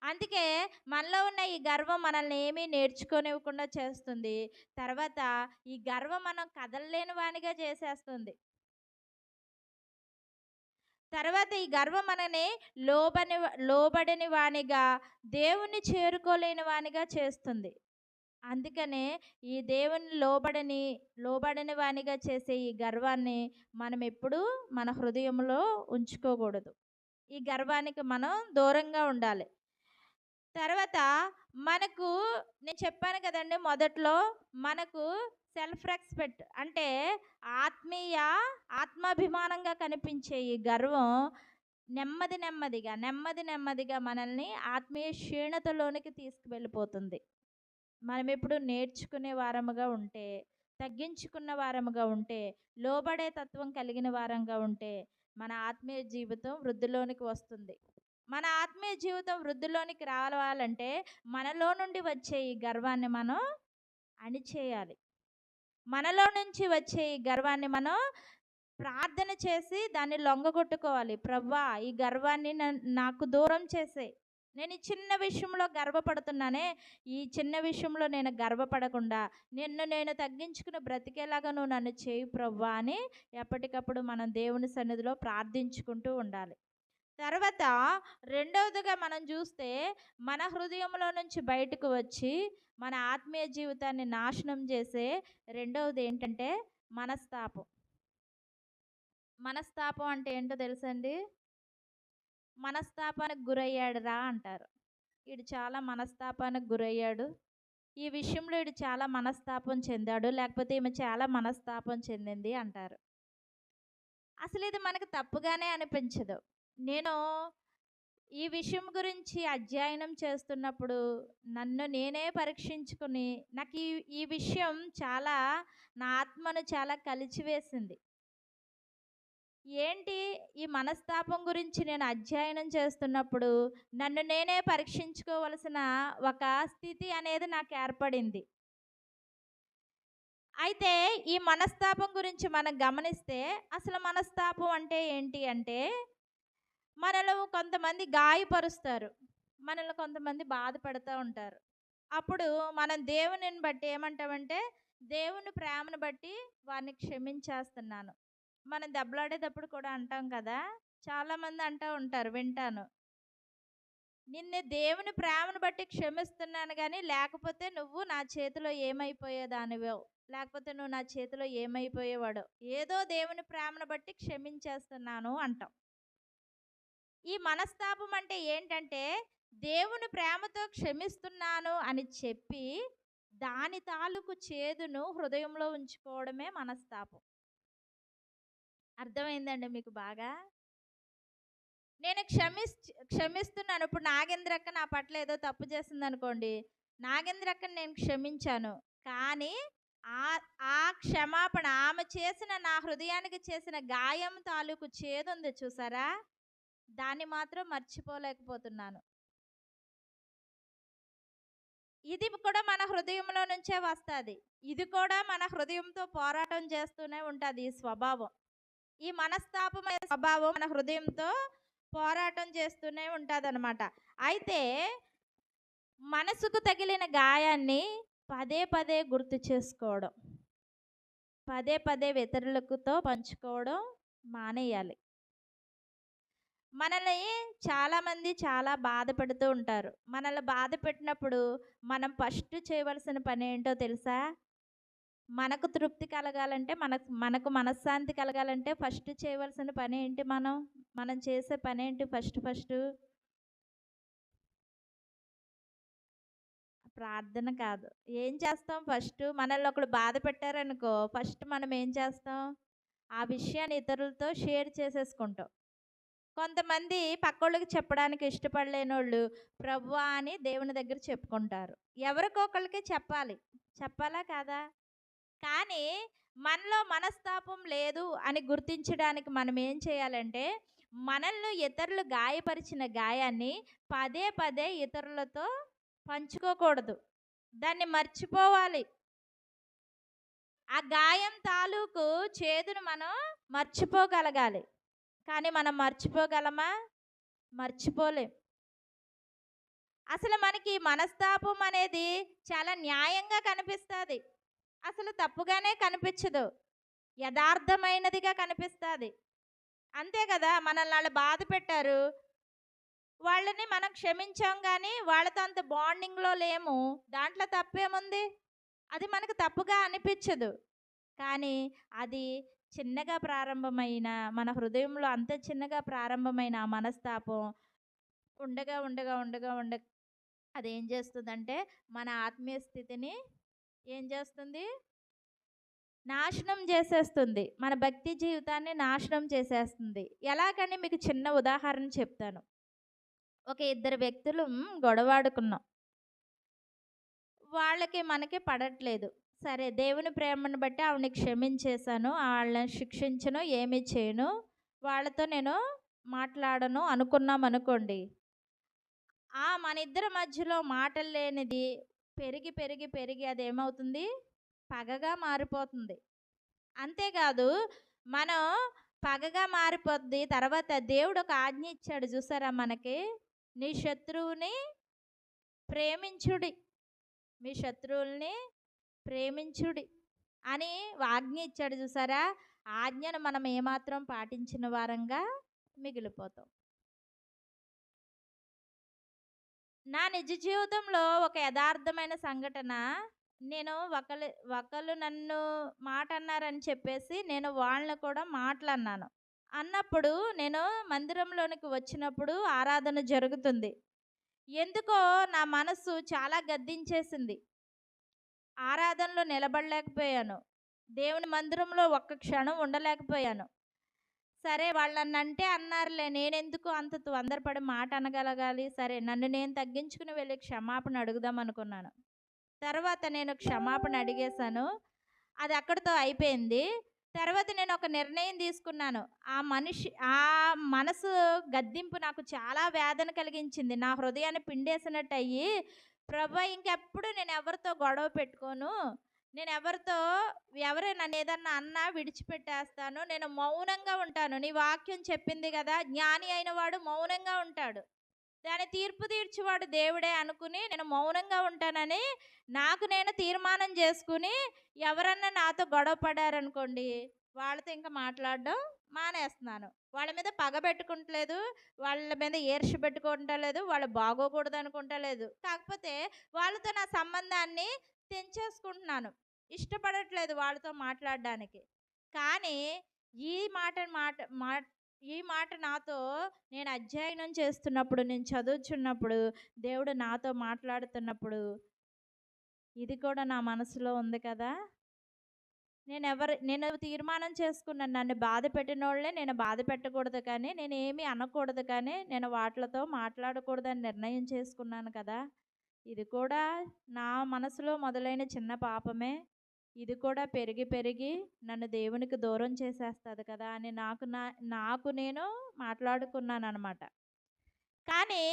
అందుకే మనలో ఉన్న ఈ గర్వం మనల్ని ఏమీ నేర్చుకోనివ్వకుండా చేస్తుంది. తర్వాత ఈ గర్వం మనం కదలలేని వానిగా చేసేస్తుంది. తర్వాత ఈ గర్వం మనని లోబడని వానిగా, దేవుణ్ణి చేరుకోలేని వానిగా చేస్తుంది. అందుకనే ఈ దేవుని లోబడని వానిగా చేసే ఈ గర్వాన్ని మనం ఎప్పుడూ మన హృదయంలో ఉంచుకోకూడదు. ఈ గర్వానికి మనం దూరంగా ఉండాలి. తర్వాత మనకు నేను చెప్పాను కదండి మొదట్లో, మనకు సెల్ఫ్ రెస్పెక్ట్ అంటే ఆత్మాభిమానంగా కనిపించే ఈ గర్వం నెమ్మదిగా మనల్ని ఆత్మీయ క్షీణతలోనికి తీసుకువెళ్ళిపోతుంది. మనం ఎప్పుడు నేర్చుకునే వారముగా ఉంటే, తగ్గించుకున్న వారముగా ఉంటే, లోబడే తత్వం కలిగిన వారంగా ఉంటే మన ఆత్మీయ జీవితం వృద్ధిలోనికి వస్తుంది. మన ఆత్మీయ జీవితం వృద్ధిలోనికి రావాలంటే మనలో నుండి వచ్చే ఈ గర్వాన్ని మనం అణిచేయాలి. మనలో నుంచి వచ్చే ఈ గర్వాన్ని మనం ప్రార్థన చేసి దాన్ని లొంగగొట్టుకోవాలి. ప్రభువా, ఈ గర్వాన్ని నాకు దూరం చేసే, నేను ఈ చిన్న విషయంలో గర్వపడుతున్నానే, ఈ చిన్న విషయంలో నేను గర్వపడకుండా నేను తగ్గించుకుని బ్రతికేలాగా నువ్వు నన్ను చేయి ప్రభువా అని ఎప్పటికప్పుడు మనం దేవుని సన్నిధిలో ప్రార్థించుకుంటూ ఉండాలి. తర్వాత రెండవదిగా మనం చూస్తే, మన హృదయంలో నుంచి బయటకు వచ్చి మన ఆత్మీయ జీవితాన్ని నాశనం చేసే రెండవది ఏంటంటే మనస్తాపం. మనస్తాపం అంటే ఏంటో తెలుసండి? మనస్తాపానికి గురయ్యాడు రా అంటారు. వీడు చాలా మనస్తాపానికి గురయ్యాడు, ఈ విషయంలో వీడు చాలా మనస్తాపం చెందాడు, లేకపోతే ఈమె చాలా మనస్తాపం చెందింది అంటారు. అసలు ఇది మనకు తప్పుగానే అనిపించదు. నేను ఈ విషయం గురించి అధ్యయనం చేస్తున్నప్పుడు నన్ను నేనే పరీక్షించుకుని నాకు ఈ విషయం చాలా నా ఆత్మను చాలా కలిచివేసింది. ఏంటి, ఈ మనస్తాపం గురించి నేను అధ్యయనం చేస్తున్నప్పుడు నన్ను నేనే పరీక్షించుకోవలసిన ఒక స్థితి అనేది నాకు ఏర్పడింది. అయితే ఈ మనస్తాపం గురించి మనం గమనిస్తే, అసలు మనస్తాపం అంటే ఏంటి అంటే, మనలో కొంతమంది గాయపరుస్తారు, మనలో కొంతమంది బాధపడుతూ ఉంటారు. అప్పుడు మనం దేవునిని బట్టి ఏమంటామంటే, దేవుని ప్రేమను బట్టి వారిని క్షమించేస్తున్నాను. మనం దెబ్బలాడేటప్పుడు కూడా అంటాం కదా, చాలామంది అంటూ ఉంటారు, వింటాను, నిన్ను దేవుని ప్రేమను బట్టి క్షమిస్తున్నాను కానీ లేకపోతే నువ్వు నా చేతిలో ఏమైపోయేదానివో, లేకపోతే నువ్వు నా చేతిలో ఏమైపోయేవాడో, ఏదో దేవుని ప్రేమను బట్టి క్షమించేస్తున్నాను అంటాం. ఈ మనస్తాపం అంటే ఏంటంటే దేవుని ప్రేమతో క్షమిస్తున్నాను అని చెప్పి దాని తాలూకు చేదును హృదయంలో ఉంచుకోవడమే మనస్తాపం. అర్థమైందండి మీకు బాగా? నేను క్షమిస్తున్నాను. ఇప్పుడు నాగేంద్రక్క నా పట్ల ఏదో తప్పు చేసింది అనుకోండి, నాగేంద్రక్కని నేను క్షమించాను. కానీ ఆ ఆ క్షమాపణ ఆమె చేసిన, నా హృదయానికి చేసిన గాయం తాలూకు చేదు ఉంది చూసారా, దాన్ని మాత్రం మర్చిపోలేకపోతున్నాను. ఇది కూడా మన హృదయంలో నుంచే వస్తుంది. ఇది కూడా మన హృదయంతో పోరాటం చేస్తూనే ఉంటుంది. ఈ స్వభావం, ఈ మనస్తాపమైన స్వభావం మన హృదయంతో పోరాటం చేస్తూనే ఉంటుంది అనమాట. అయితే మనసుకు తగిలిన గాయాన్ని పదే పదే గుర్తు చేసుకోవడం, పదే పదే ఇతరులతో పంచుకోవడం మానేయాలి. మనల్ని చాలామంది చాలా బాధ పెడుతూ ఉంటారు. మనల్ని బాధ పెట్టినప్పుడు మనం ఫస్ట్ చేయవలసిన పని ఏంటో తెలుసా? మనకు తృప్తి కలగాలంటే, మనకు మనశ్శాంతి కలగాలంటే ఫస్ట్ చేయవలసిన పని ఏంటి? మనం చేసే పని ఏంటి? ఫస్ట్ ప్రార్థన కాదు. ఏం చేస్తాం? ఫస్ట్ మనల్ని ఒకడు బాధ పెట్టారనుకో, ఫస్ట్ మనం ఏం చేస్తాం? ఆ విషయాన్ని ఇతరులతో షేర్ చేసేసుకుంటాం. కొంతమంది పక్కోళ్ళకి చెప్పడానికి ఇష్టపడలేనోళ్ళు ప్రభువా అని దేవుని దగ్గర చెప్పుకుంటారు. ఎవరికొకళ్ళకి చెప్పాలి, చెప్పాలా కాదా? కానీ మనలో మనస్తాపం లేదు అని గుర్తించడానికి మనం ఏం చేయాలంటే, మనల్ని ఇతరులు గాయపరిచిన గాయాన్ని పదే పదే ఇతరులతో పంచుకోకూడదు, దాన్ని మర్చిపోవాలి. ఆ గాయం తాలూకు చేదును మనం మర్చిపోగలగాలి. కానీ మనం మర్చిపోగలమా? మర్చిపోలేం. అసలు మనకి మనస్తాపం అనేది చాలా న్యాయంగా కనిపిస్తుంది, అసలు తప్పుగానే కనిపించదు, యథార్థమైనదిగా కనిపిస్తుంది. అంతే కదా? మనల్ని వాళ్ళు బాధ పెట్టారు, వాళ్ళని మనం క్షమించాం కానీ వాళ్ళతో అంత బాండింగ్లో లేము, దాంట్లో తప్పేముంది? అది మనకు తప్పుగా అనిపించదు. కానీ అది చిన్నగా ప్రారంభమైన, మన హృదయంలో అంత చిన్నగా ప్రారంభమైన ఆ మనస్తాపం ఉండగా ఉండగా ఉండగా ఉండగా అదేం చేస్తుందంటే మన ఆత్మీయ స్థితిని ఏం చేస్తుంది? నాశనం చేసేస్తుంది. మన భక్తి జీవితాన్ని నాశనం చేసేస్తుంది. ఎలాగని మీకు చిన్న ఉదాహరణ చెప్తాను. ఒక ఇద్దరు వ్యక్తులు గొడవాడుకున్నాం, వాళ్ళకి మనకి పడట్లేదు. సరే, దేవుని ప్రేమను బట్టి ఆవిడని క్షమించేశాను, వాళ్ళని శిక్షించను, ఏమీ చేయను, వాళ్ళతో నేను మాట్లాడను అనుకున్నాం అనుకోండి. మన ఇద్దరి మధ్యలో మాటలు లేనిది పెరిగి పెరిగి పెరిగి అది ఏమవుతుంది? పగగా మారిపోతుంది. అంతేకాదు, మనం పగగా మారిపోద్ది. తర్వాత దేవుడు ఒక ఆజ్ఞ ఇచ్చాడు చూసారా మనకి, నీ శత్రువుని ప్రేమించుడి, మీ శత్రువుల్ని ప్రేమించుడి అని ఆజ్ఞ ఇచ్చాడు చూసారా. ఆజ్ఞను మనం ఏమాత్రం పాటించిన వారంగా మిగిలిపోతాం. నా నిజ జీవితంలో ఒక యథార్థమైన సంఘటన, నేను ఒకళ్ళు నన్ను మాట అన్నారని చెప్పేసి నేను వాళ్ళని కూడా మాటలన్నాను. అన్నప్పుడు నేను మందిరంలోనికి వచ్చినప్పుడు ఆరాధన జరుగుతుంది. ఎందుకో నా మనసు చాలా గద్దించేసింది, ఆరాధనలో నిలబడలేకపోయాను, దేవుని మందిరంలో ఒక్క క్షణం ఉండలేకపోయాను. సరే, వాళ్ళు నన్ను అంటే అన్నారులే, నేనెందుకు అంత తొందరపడి మాట అనగలగాలి? సరే, నన్ను నేను తగ్గించుకుని వెళ్ళి క్షమాపణ అడుగుదాం అనుకున్నాను. తర్వాత నేను క్షమాపణ అడిగేశాను, అది అక్కడితో అయిపోయింది. తర్వాత నేను ఒక నిర్ణయం తీసుకున్నాను. ఆ మనసు గద్దింపు నాకు చాలా వేదన కలిగించింది, నా హృదయాన్ని పిండేసినట్టు అయ్యి, ప్రభా ఇంకెప్పుడు నేను ఎవరితో గొడవ పెట్టుకోను, నేను ఎవరే నన్ను ఏదన్నా అన్నా విడిచిపెట్టేస్తాను, నేను మౌనంగా ఉంటాను. నీ వాక్యం చెప్పింది కదా, జ్ఞాని అయిన వాడు మౌనంగా ఉంటాడు, దాని తీర్పు తీర్చేవాడు దేవుడే అనుకుని నేను మౌనంగా ఉంటానని నాకు నేను తీర్మానం చేసుకుని, ఎవరన్నా నాతో గొడవ పడారనుకోండి, వాళ్ళతో ఇంకా మాట్లాడడం మానేస్తున్నాను. వాళ్ళ మీద పగ పెట్టుకుంటలేదు. వాళ్ళ మీద ఈర్ష్య పెట్టుకుంటలేదు. వాళ్ళు బాగోకూడదు అనుకుంటలేదు. కాకపోతే వాళ్ళతో నా సంబంధాన్ని తెంచేసుకుంటున్నాను. ఇష్టపడట్లేదు వాళ్ళతో మాట్లాడడానికి. కానీ ఈ మాట మాట మాట ఈ మాట నాతో నేను అధ్యయనం చేస్తున్నప్పుడు, నేను చదువుచున్నప్పుడు, దేవుడు నాతో మాట్లాడుతున్నప్పుడు, ఇది కూడా నా మనసులో ఉంది కదా! నేను తీర్మానం చేసుకున్నాను. నన్ను బాధ పెట్టినోళ్ళని నేను బాధ పెట్టకూడదు కానీ, నేనేమి అనకూడదు కానీ, నేను వాటిలతో మాట్లాడకూడదని నిర్ణయం చేసుకున్నాను కదా! ఇది కూడా నా మనసులో మొదలైన చిన్న పాపమే. ఇది కూడా పెరిగి పెరిగి నన్ను దేవునికి దూరం చేసేస్తది కదా అని నాకు నేను మాట్లాడుకున్నాననమాట. కానీ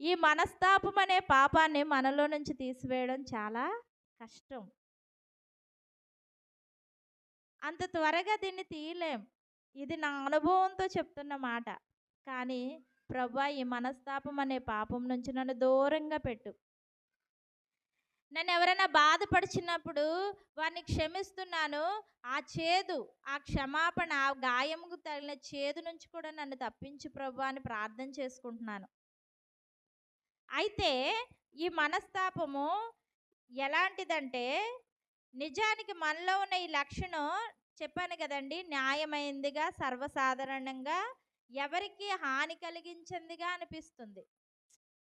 ఈ మనస్తాపం అనే పాపాన్ని మనలో నుంచి తీసివేయడం చాలా కష్టం. అంత త్వరగా దీన్ని తీయలేం. ఇది నా అనుభవంతో చెప్తున్న మాట. కానీ ప్రభువా, ఈ మనస్తాపం అనే పాపం నుంచి నన్ను దూరంగా పెట్టు. నన్ను ఎవరైనా బాధపరిచినప్పుడు వారిని క్షమిస్తున్నాను. ఆ క్షమాపణ, ఆ గాయముకు తగిలిన చేదు నుంచి కూడా నన్ను తప్పించు ప్రభువా అని ప్రార్థన చేసుకుంటున్నాను. అయితే ఈ మనస్తాపము ఎలాంటిదంటే, నిజానికి మనలో ఉన్న ఈ లక్షణం చెప్పాను కదండి, న్యాయమైందిగా, సర్వసాధారణంగా, ఎవరికి హాని కలిగించిందిగా అనిపిస్తుంది.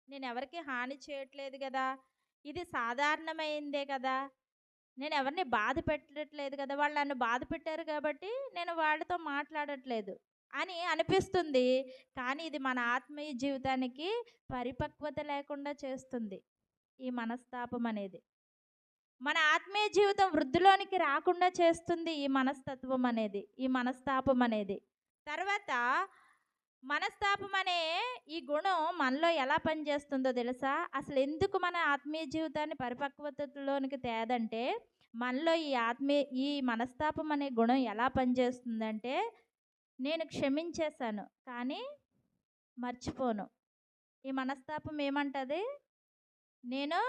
నేను ఎవరికి హాని చేయట్లేదు కదా, ఇది సాధారణమైందే కదా, నేను ఎవరిని బాధ పెట్టట్లేదు కదా, వాళ్ళు నన్ను బాధ పెట్టారు కాబట్టి నేను వాళ్ళతో మాట్లాడట్లేదు అని అనిపిస్తుంది. కానీ ఇది మన ఆత్మీయ జీవితానికి పరిపక్వత లేకుండా చేస్తుంది ఈ మనస్తాపం అనేది. మన ఆత్మీయ జీవితం వృద్ధిలోనికి రాకుండా చేస్తుంది ఈ మనస్తాపం అనేది. తర్వాత మనస్తాపం అనే ఈ గుణం మనలో ఎలా పనిచేస్తుందో తెలుసా? అసలు ఎందుకు మన ఆత్మీయ జీవితాన్ని పరిపక్వతలోనికి తేదంటే, మనలో ఈ మనస్తాపం అనే గుణం ఎలా పనిచేస్తుందంటే, నేను క్షమించేశాను కానీ మర్చిపోను. ఈ మనస్తాపం ఏమంటది? నేను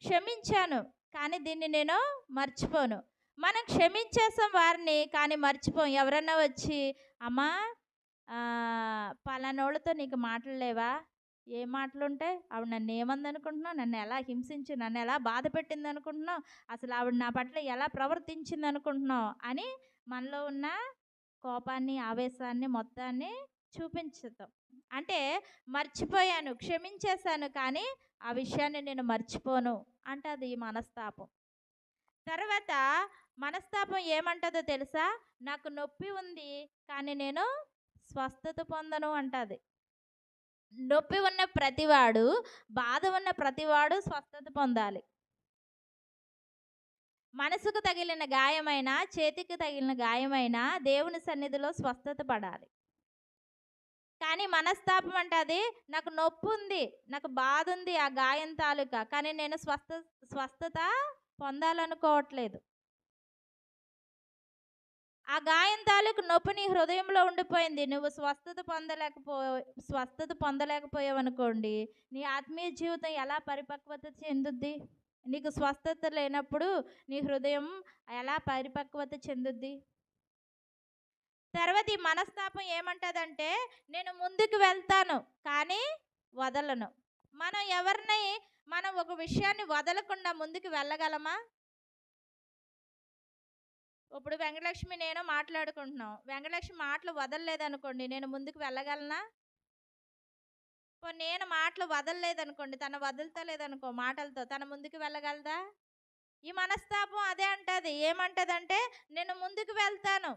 క్షమించాను కానీ దీన్ని నేను మర్చిపోను. మనం క్షమించేసాం వారిని కానీ మర్చిపోం. ఎవరన్నా వచ్చి, అమ్మా పలానోళ్ళతో నీకు మాటలు లేవా? ఏ మాటలుంటాయి? ఆవిడ నన్ను ఏమంది అనుకుంటున్నావు? నన్ను ఎలా హింసించి, నన్ను ఎలా బాధ పెట్టింది అనుకుంటున్నావు? అసలు ఆవిడ నా పట్ల ఎలా ప్రవర్తించింది అనుకుంటున్నావు అని మనలో ఉన్న కోపాన్ని, ఆవేశాన్ని మొత్తాన్ని చూపించుతాం. అంటే మర్చిపోయాను, క్షమించేశాను కానీ ఆ విషయాన్ని నేను మర్చిపోను అంటది ఈ మనస్తాపం. తర్వాత మనస్తాపం ఏమంటదో తెలుసా? నాకు నొప్పి ఉంది కానీ నేను స్వస్థత పొందను అంటది. నొప్పి ఉన్న ప్రతివాడు, బాధ ఉన్న ప్రతివాడు స్వస్థత పొందాలి. మనసుకు తగిలిన గాయమైన, చేతికి తగిలిన గాయమైన దేవుని సన్నిధిలో స్వస్థత పడాలి. కానీ మనస్తాపం అంటది, నాకు నొప్పి ఉంది, నాకు బాధ ఉంది ఆ గాయం తాలూకా, కానీ నేను స్వస్థత పొందాలనుకోవట్లేదు. ఆ గాయం తాలూకు నొప్పి నీ హృదయంలో ఉండిపోయింది. నువ్వు స్వస్థత పొందలేకపోయావు అనుకోండి, నీ ఆత్మీయ జీవితం ఎలా పరిపక్వత చెందుద్ది? నీకు స్వస్థత లేనప్పుడు నీ హృదయం ఎలా పరిపక్వత చెందుద్ది? తర్వాత ఈ మనస్తాపం ఏమంటదంటే, నేను ముందుకు వెళ్తాను కానీ వదలను. మనం ఒక విషయాన్ని వదలకుండా ముందుకు వెళ్ళగలమా? ఇప్పుడు వెంకటలక్ష్మి నేను మాట్లాడుకుంటున్నాం. వెంకటలక్ష్మి మాటలు వదలలేదనుకోండి, నేను ముందుకు వెళ్ళగలనా? నేను మాటలు వదలలేదనుకోండి, తను వదులుతలేదనుకో మాటలతో, తన ముందుకు వెళ్ళగలదా? ఈ మనస్తాపం అదే అంటది. ఏమంటదంటే, నేను ముందుకు వెళ్తాను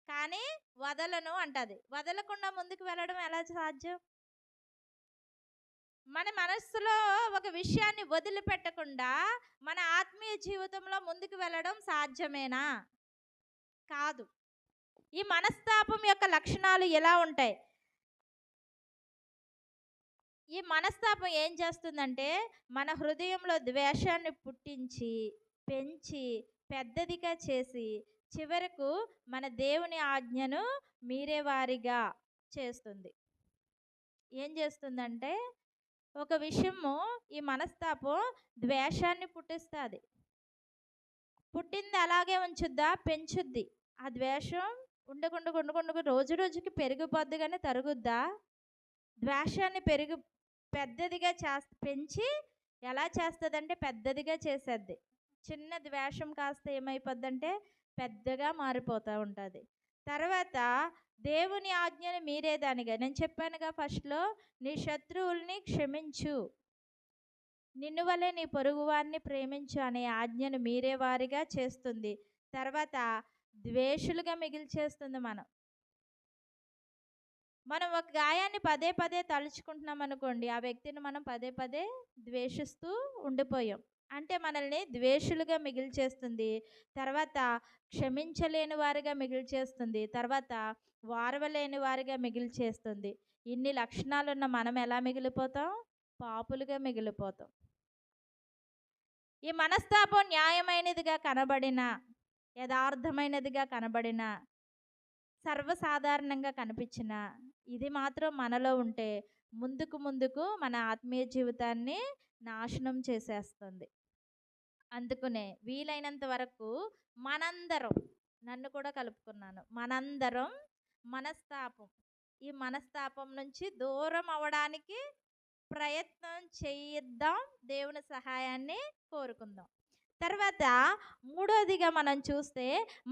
కానీ వదలను అంటది. వదలకుండా ముందుకు వెళ్ళడం ఎలా సాధ్యం? మన మనస్సులో ఒక విషయాన్ని వదిలిపెట్టకుండా మన ఆత్మీయ జీవితంలో ముందుకు వెళ్ళడం సాధ్యమేనా? కాదు. ఈ మనస్తాపం యొక్క లక్షణాలు ఎలా ఉంటాయి? ఈ మనస్తాపం ఏం చేస్తుందంటే, మన హృదయంలో ద్వేషాన్ని పుట్టించి, పెంచి, పెద్దదిగా చేసి, చివరకు మన దేవుని ఆజ్ఞను మీరేవారిగా చేస్తుంది. ఏం చేస్తుందంటే, ఒక విషయము, ఈ మనస్తాపం ద్వేషాన్ని పుట్టిస్తుంది. పుట్టింది అలాగే ఉంచుద్దా? పెంచుద్ది. ఆ ద్వేషం ఉండకుండా ఉండకుండా రోజు రోజుకి పెరిగిపోద్ది కానీ తరుగుద్దా? ద్వేషాన్ని పెద్దదిగా పెంచి ఎలా చేస్తుందంటే పెద్దదిగా చేసేద్ది. చిన్న ద్వేషం కాస్త ఏమైపోద్దంటే పెద్దగా మారిపోతూ ఉంటుంది. తర్వాత దేవుని ఆజ్ఞను మీరేదానిగా నేను చెప్పానుగా ఫస్ట్లో, నీ శత్రువుల్ని క్షమించు, నిన్ను వలె నీ పొరుగువారిని ప్రేమించు అనే ఆజ్ఞను మీరే వారిగా చేస్తుంది. తర్వాత ద్వేషులుగా మిగిల్చేస్తుంది. మనం ఒక గాయాన్ని పదే పదే తలుచుకుంటున్నాం అనుకోండి, ఆ వ్యక్తిని మనం పదే పదే ద్వేషిస్తూ ఉండిపోయాం అంటే మనల్ని ద్వేషులుగా మిగిల్చేస్తుంది. తర్వాత క్షమించలేని వారిగా మిగిల్చేస్తుంది. తర్వాత వారవలేని వారిగా మిగిల్చేస్తుంది. ఇన్ని లక్షణాలున్న మనం ఎలా మిగిలిపోతాం? పాపులుగా మిగిలిపోతాం. ఈ మనస్తాపం న్యాయమైనదిగా కనబడిన, యథార్థమైనదిగా కనబడిన, సర్వసాధారణంగా కనిపించిన ఇది మాత్రం మనలో ఉంటే ముందుకు ముందుకు మన ఆత్మీయ జీవితాన్ని నాశనం చేసేస్తుంది. అందుకనే వీలైనంత వరకు మనందరం, నన్ను కూడా కలుపుకున్నాను, మనందరం ఈ మనస్తాపం నుంచి దూరం అవడానికి ప్రయత్నం చేయిద్దాం. దేవుని సహాయాన్ని కోరుకుందాం. తర్వాత మూడోదిగా మనం చూస్తే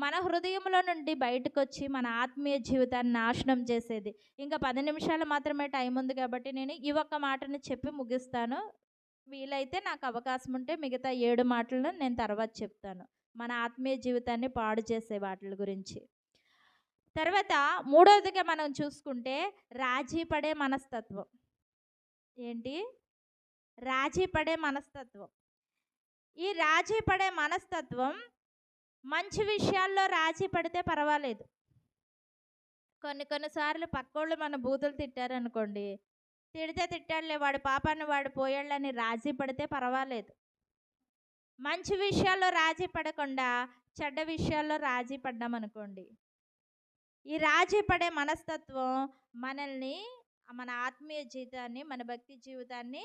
మన హృదయంలో నుండి బయటకు వచ్చి మన ఆత్మీయ జీవితాన్ని నాశనం చేసేది. ఇంకా 10 నిమిషాలు మాత్రమే టైం ఉంది కాబట్టి నేను ఈ ఒక్క మాటను చెప్పి ముగిస్తాను. వీలైతే నాకు అవకాశం ఉంటే మిగతా 7 మాటలను నేను తర్వాత చెప్తాను, మన ఆత్మీయ జీవితాన్ని పాడు చేసే వాటి గురించి. తర్వాత మూడోదిగా మనం చూసుకుంటే రాజీ పడే మనస్తత్వం. ఏంటి? రాజీ పడే మనస్తత్వం. ఈ రాజీ పడే మనస్తత్వం మంచి విషయాల్లో రాజీ పడితే పర్వాలేదు. కొన్నిసార్లు పక్కోళ్ళు మన బూతులు తిట్టారనుకోండి, తిట్టాడులే వాడి పాపాన్ని వాడు పోయాళ్ళని రాజీ పడితే పర్వాలేదు. మంచి విషయాల్లో రాజీ పడకుండా చెడ్డ విషయాల్లో రాజీ పడ్డామనుకోండి, ఈ రాజీ పడే మనస్తత్వం మనల్ని, మన ఆత్మీయ జీవితాన్ని, మన భక్తి జీవితాన్ని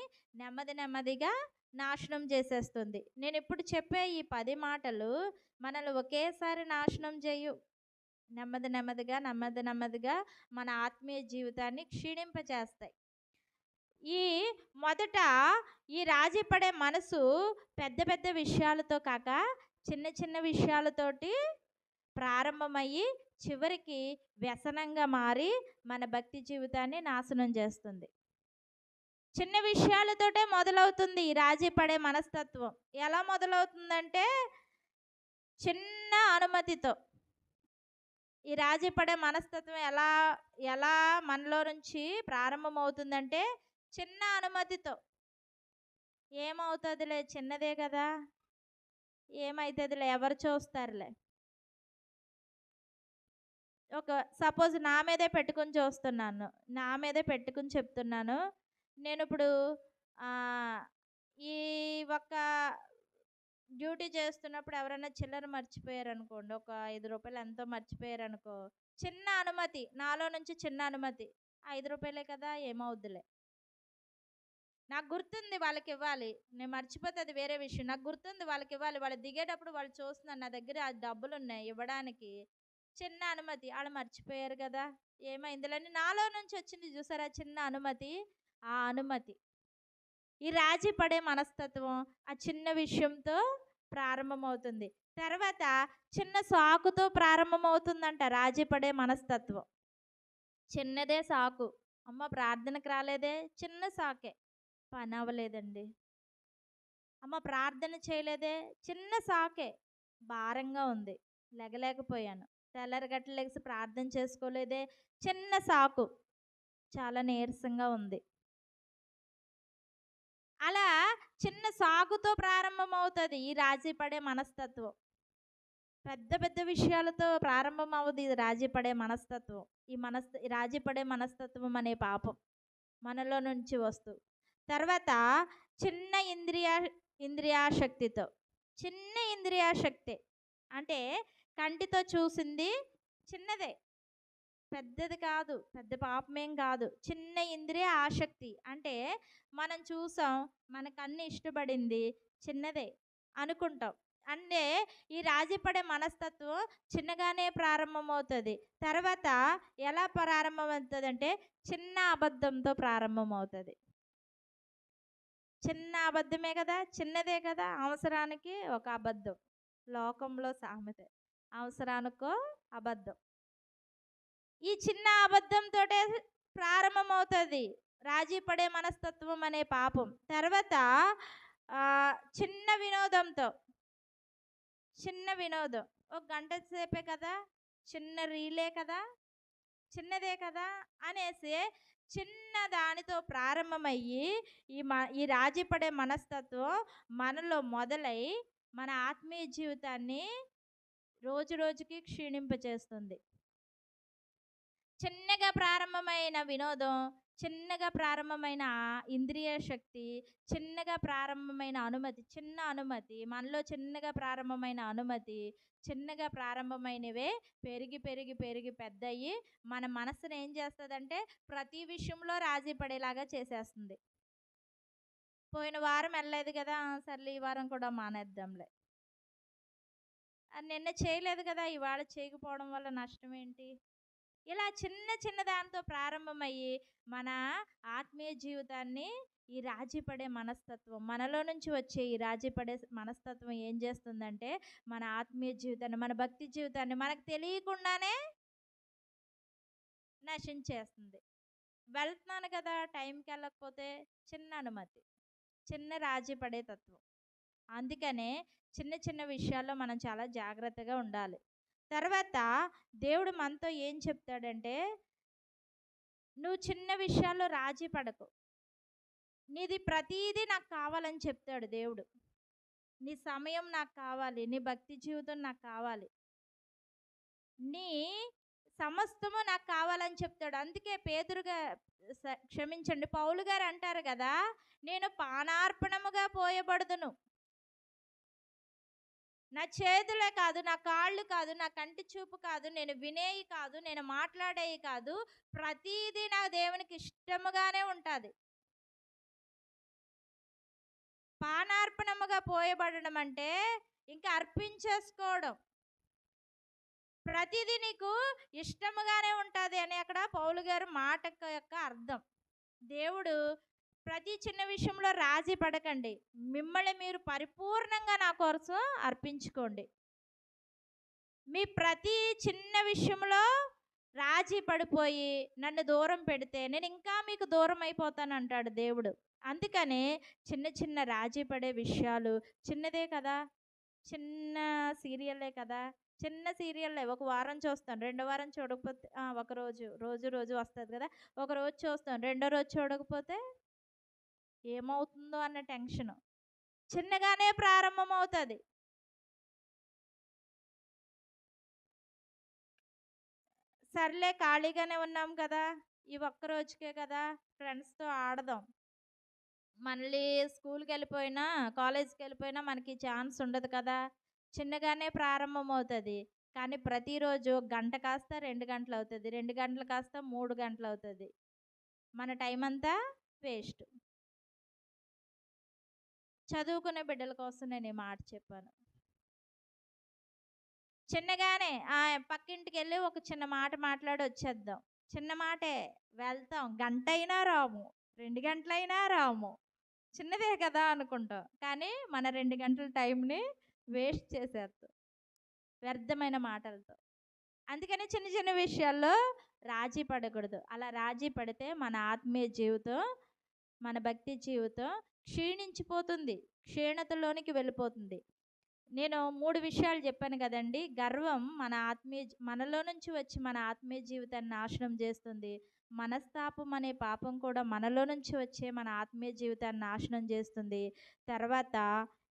నెమ్మదిగా నాశనం చేసేస్తుంది. నేను ఇప్పుడు చెప్పే ఈ 10 మాటలు మనల్ని ఒకేసారి నాశనం చేయు. నెమ్మదిగా మన ఆత్మీయ జీవితాన్ని క్షీణింపచేస్తాయి. మొదట ఈ రాజీ పడే మనసు పెద్ద పెద్ద విషయాలతో కాక చిన్న విషయాలతోటి ప్రారంభమయ్యి చివరికి వ్యసనంగా మారి మన భక్తి జీవితాన్ని నాశనం చేస్తుంది. చిన్న విషయాలతోటే మొదలవుతుంది ఈ రాజీ పడే మనస్తత్వం. ఎలా మొదలవుతుందంటే చిన్న అనుమతితో. ఈ రాజీ పడే మనస్తత్వం ఎలా మనలో నుంచి ప్రారంభమవుతుందంటే చిన్న అనుమతితో. ఏమవుతుందిలే, చిన్నదే కదా, ఏమవుతుందిలే, ఎవరు చూస్తారులే. సపోజ్ నా మీదే పెట్టుకుని చెప్తున్నాను. నేను ఇప్పుడు ఈ ఒక్క డ్యూటీ చేస్తున్నప్పుడు ఎవరైనా చిల్లర మర్చిపోయారనుకోండి, ఒక 5 రూపాయలు ఎంతో మర్చిపోయారనుకో, చిన్న అనుమతి, నాలో నుంచి చిన్న అనుమతి, 5 రూపాయలే కదా, ఏమవుద్దులే, నాకు గుర్తుంది వాళ్ళకి ఇవ్వాలి, నేను మర్చిపోతే అది వేరే విషయం, నాకు గుర్తుంది వాళ్ళకి ఇవ్వాలి, వాళ్ళు దిగేటప్పుడు వాళ్ళు చూస్తున్నారు నా దగ్గర ఆ డబ్బులు ఉన్నాయి ఇవ్వడానికి, చిన్న అనుమతి, వాళ్ళు మర్చిపోయారు కదా, ఏమైందిలని నాలో నుంచి వచ్చింది చూసారా చిన్న అనుమతి. ఆ అనుమతి ఈ రాజీ పడే మనస్తత్వం ఆ చిన్న విషయంతో ప్రారంభమవుతుంది. తర్వాత చిన్న సాకుతో ప్రారంభమవుతుందంట రాజీ పడే మనస్తత్వం. చిన్నదే సాకు, అమ్మ ప్రార్థనకు రాలేదే, చిన్న సాకే, పని అవ్వలేదండి, అమ్మ ప్రార్థన చేయలేదే, చిన్న సాకే, భారంగా ఉంది, లెగలేకపోయాను, తెల్లరగట్ల లెగిసి ప్రార్థన చేసుకోలేదే, చిన్న సాకు, చాలా నీరసంగా ఉంది. అలా చిన్న సాకుతో ప్రారంభమవుతుంది ఈ రాజీ పడే మనస్తత్వం. పెద్ద పెద్ద విషయాలతో ప్రారంభం అవ్వదు ఇది రాజీ పడే మనస్తత్వం. ఈ రాజీ పడే మనస్తత్వం అనే పాపం మనలో నుంచి వస్తూ, తర్వాత చిన్న ఇంద్రియాశక్తితో. చిన్న ఇంద్రియాశక్తి అంటే కంటితో చూసింది చిన్నదే, పెద్దది కాదు, పెద్ద పాపమేం కాదు. చిన్న ఇంద్రియ ఆసక్తి అంటే మనం చూసాం, మనకు అన్ని ఇష్టపడింది చిన్నదే అనుకుంటాం, అంటే ఈ రాజీ పడే మనస్తత్వం చిన్నగానే ప్రారంభమవుతుంది. తర్వాత ఎలా ప్రారంభమవుతుందంటే చిన్న అబద్ధంతో ప్రారంభమవుతుంది. చిన్న అబద్ధమే కదా! చిన్నదే కదా! అవసరానికి ఒక అబద్ధం. లోకంలో సామెత. అవసరానికో అబద్ధం. ఈ చిన్న అబద్ధంతోటే ప్రారంభమవుతుంది రాజీ పడే మనస్తత్వం అనే పాపం. తర్వాత చిన్న వినోదంతో, చిన్న వినోదం ఒక గంట సేపే కదా, చిన్న రీలే కదా, చిన్నదే కదా అనేసి చిన్న దానితో ప్రారంభమయ్యి ఈ రాజీ పడే మనస్తత్వం మనలో మొదలై మన ఆత్మీయ జీవితాన్ని రోజు రోజుకి క్షీణింపచేస్తుంది. చిన్నగా ప్రారంభమైన వినోదం, చిన్నగా ప్రారంభమైన ఇంద్రియ శక్తి, చిన్నగా ప్రారంభమైన అనుమతి, చిన్న అనుమతి, మనలో చిన్నగా ప్రారంభమైన అనుమతి, చిన్నగా ప్రారంభమైనవే పెరిగి పెరిగి పెరిగి పెద్దయి మన మనసును ఏం చేస్తుందంటే ప్రతి విషయంలో రాజీ పడేలాగా చేసేస్తుంది. పోయిన వారం వెళ్ళలేదు కదా, సర్లే ఈ వారం కూడా మానేద్దాంలే. నిన్న చేయలేదు కదా, ఇవాళ చేయకపోవడం వల్ల నష్టం ఏంటి? ఇలా చిన్న చిన్న దాంతో ప్రారంభమయ్యి మన ఆత్మీయ జీవితాన్ని ఈ రాజీ పడే మనస్తత్వం, మనలో నుంచి వచ్చే ఈ రాజీ పడే మనస్తత్వం ఏం చేస్తుందంటే మన ఆత్మీయ జీవితాన్ని, మన భక్తి జీవితాన్ని మనకు తెలియకుండానే నశించేస్తుంది. వెళ్తున్నాను కదా, టైంకి వెళ్ళకపోతే చిన్న అనుమతి, చిన్న రాజీ పడే తత్వం. అందుకనే చిన్న చిన్న విషయాల్లో మనం చాలా జాగ్రత్తగా ఉండాలి. తర్వాత దేవుడు మనతో ఏం చెప్తాడంటే, నువ్వు చిన్న విషయాల్లో రాజీ పడకు, నీది ప్రతీదీ నాకు కావాలని చెప్తాడు దేవుడు. నీ సమయం నాకు కావాలి, నీ భక్తి జీవితం నాకు కావాలి, నీ సమస్తము నాకు కావాలని చెప్తాడు. అందుకే పేతురుగా క్షమించండి, పౌలు గారు అంటారు కదా, నేను పానార్పణముగా పోయబడుదును. నా చేతులే కాదు, నా కాళ్ళు కాదు, నా కంటి చూపు కాదు, నేను వినేయి కాదు, నేను మాట్లాడేవి కాదు, ప్రతీదీ నా దేవునికి ఇష్టముగానే ఉంటుంది. పానార్పణముగా పోయబడడం అంటే ఇంకా అర్పించేసుకోవడం. ప్రతిదీ నీకు ఇష్టముగానే ఉంటుంది అని అక్కడ పౌలు గారు మాట యొక్క అర్థం. దేవుడు ప్రతి చిన్న విషయంలో రాజీ పడకండి, మిమ్మల్ని మీరు పరిపూర్ణంగా నా కోసం అర్పించుకోండి. మీ ప్రతి చిన్న విషయంలో రాజీ పడిపోయి నన్ను దూరం పెడితే నేను ఇంకా మీకు దూరం అయిపోతాను అంటాడు దేవుడు. అందుకనే చిన్న చిన్న రాజీ పడే విషయాలు, చిన్నదే కదా, చిన్న సీరియల్లే కదా, చిన్న సీరియల్లే ఒక వారం చూస్తాను, రెండో వారం చూడకపోతే ఒక రోజు రోజు రోజు వస్తుంది కదా, ఒక రోజు చూస్తాను, రెండో రోజు చూడకపోతే ఏమవుతుందో అన్న టెన్షను చిన్నగానే ప్రారంభమవుతుంది. సర్లే ఖాళీగానే ఉన్నాం కదా, ఈ ఒక్క రోజుకే కదా, ఫ్రెండ్స్తో ఆడదాం. మళ్ళీ స్కూల్కి వెళ్ళిపోయినా కాలేజ్కి వెళ్ళిపోయినా మనకి ఛాన్స్ ఉండదు కదా, చిన్నగానే ప్రారంభమవుతుంది. కానీ ప్రతిరోజు గంట కాస్త 2 గంటలు అవుతుంది, 2 గంటలు కాస్త 3 గంటలు అవుతుంది. మన టైం అంతా వేస్ట్. చదువుకునే బిడ్డల కోసం నేను ఈ మాట చెప్పాను. చిన్నగానే పక్కింటికి వెళ్ళి ఒక చిన్న మాట మాట్లాడి వచ్చేద్దాం, చిన్న మాటే, వెళ్తాం, గంట అయినా రాము, 2 గంటలైనా రాము, చిన్నదే కదా అనుకుంటాం. కానీ మన 2 గంటల టైంని వేస్ట్ చేసేస్తాం వ్యర్థమైన మాటలతో. అందుకని చిన్న చిన్న విషయాల్లో రాజీ పడకూడదు. అలా రాజీ పడితే మన ఆత్మీయ జీవితం, మన భక్తి జీవితం క్షీణించిపోతుంది, క్షీణతలోనికి వెళ్ళిపోతుంది. నేను 3 విషయాలు చెప్పాను కదండి. గర్వం మనలో నుంచి వచ్చి మన ఆత్మీయ జీవితాన్ని నాశనం చేస్తుంది. మనస్తాపం అనే పాపం కూడా మనలో నుంచి వచ్చే మన ఆత్మీయ జీవితాన్ని నాశనం చేస్తుంది. తర్వాత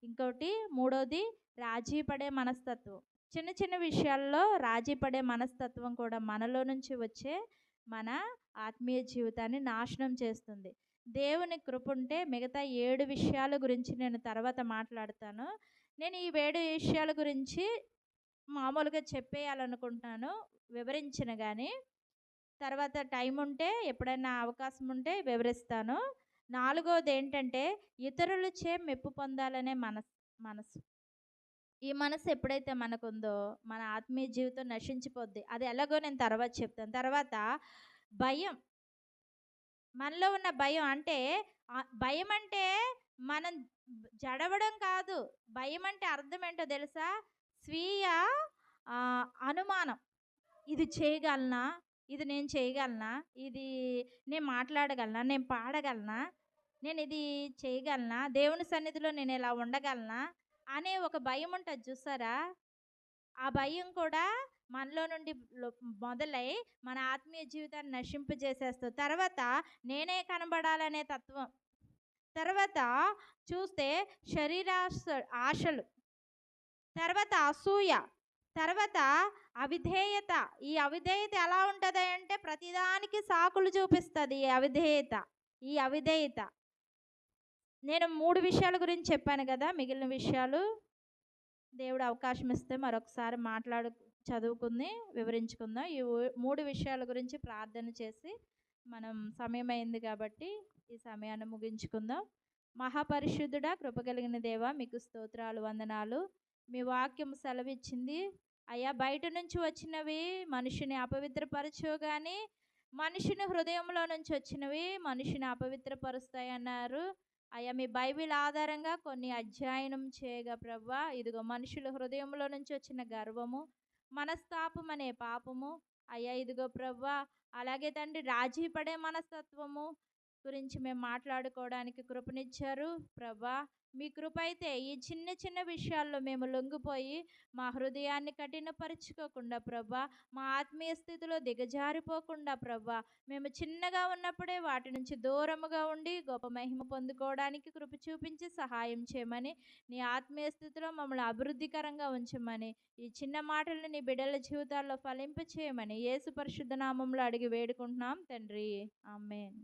ఇంకోటి మూడోది రాజీ పడే మనస్తత్వం. చిన్న చిన్న విషయాల్లో రాజీ పడే మనస్తత్వం కూడా మనలో నుంచి వచ్చే మన ఆత్మీయ జీవితాన్ని నాశనం చేస్తుంది. దేవుని కృప ఉంటే మిగతా 7 విషయాల గురించి నేను తర్వాత మాట్లాడతాను. నేను ఈ 7 విషయాల గురించి మామూలుగా చెప్పేయాలనుకుంటున్నాను, వివరించిన కానీ తర్వాత టైం ఉంటే ఎప్పుడైనా అవకాశం ఉంటే వివరిస్తాను. 4వది ఏంటంటే ఇతరులచే మెప్పు పొందాలనే మనసు. ఈ మనసు ఎప్పుడైతే మనకుందో మన ఆత్మీయ జీవితం నశించిపోద్ది. అది ఎలాగో నేను తర్వాత చెప్తాను. తర్వాత భయం. మనలో ఉన్న భయం అంటే భయం అంటే మనం జడవడం కాదు. భయం అంటే అర్థం ఏంటో తెలుసా? స్వీయ అనుమానం. ఇది చేయగలనా? ఇది నేను చేయగలనా? ఇది నేను మాట్లాడగలనా? నేను పాడగలనా? నేను ఇది చేయగలనా? దేవుని సన్నిధిలో నేను ఇలా ఉండగలనా? అనే ఒక భయం ఉంటది చూసారా? ఆ భయం కూడా మనలో నుండి మొదలై మన ఆత్మీయ జీవితాన్ని నశింపజేసేస్తది. తర్వాత నేనే కనబడాలనే తత్వం. తర్వాత చూస్తే శరీరాశ ఆశలు. తర్వాత అసూయ. తర్వాత అవిధేయత. ఈ అవిధేయత ఎలా ఉంటది అంటే ప్రతిదానికి సాకులు చూపిస్తది ఈ అవిధేయత. ఈ అవిధేయత. నేను 3 విషయాల గురించి చెప్పాను గదా! మిగిలిన విషయాలు దేవుడు అవకాశం ఇస్తే మరొకసారి చదువుకుని వివరించుకుందాం. ఈ 3 విషయాల గురించి ప్రార్థన చేసి మనం సమయం అయింది కాబట్టి ఈ సమయాన్ని ముగించుకుందాం. మహాపరిశుద్ధుడా, కృపగలిగిన దేవా, మీకు స్తోత్రాలు, వందనాలు. మీ వాక్యం సెలవిచ్చింది అయ్యా, బయట నుంచి వచ్చినవి మనిషిని అపవిత్రపరచవు కానీ మనిషిని హృదయంలో నుంచి వచ్చినవి మనిషిని అపవిత్రపరుస్తాయి అన్నారు. అయ్యా, మీ బైబిల్ ఆధారంగా కొన్ని అధ్యయనం చేయగా ప్రభువా, ఇదిగో మనుషుల హృదయంలో నుంచి వచ్చిన గర్వము, మనస్తాపం అనే పాపము, అయ్యా ఇదిగో ప్రభువా, అలాగే తండ్రి రాజీ పడే మనస్తత్వము గురించి మేము మాట్లాడుకోవడానికి కృపనిచ్చారు ప్రభా. మీ కృప అయితే ఈ చిన్న చిన్న విషయాల్లో మేము లొంగిపోయి మా హృదయాన్ని కఠినపరుచుకోకుండా ప్రభా, మా ఆత్మీయ స్థితిలో దిగజారిపోకుండా ప్రభా, మేము చిన్నగా ఉన్నప్పుడే వాటి నుంచి దూరముగా ఉండి గొప్ప మహిమ పొందుకోవడానికి కృప చూపించి సహాయం చేయమని, నీ ఆత్మీయ స్థితిలో మమ్మల్ని అభివృద్ధికరంగా ఉంచమని, ఈ చిన్న మాటలను నీ బిడ్డల జీవితాల్లో ఫలింప చేయమని యేసు పరిశుద్ధ నామంలో అడిగి వేడుకుంటున్నాం తండ్రి. ఆమేన్.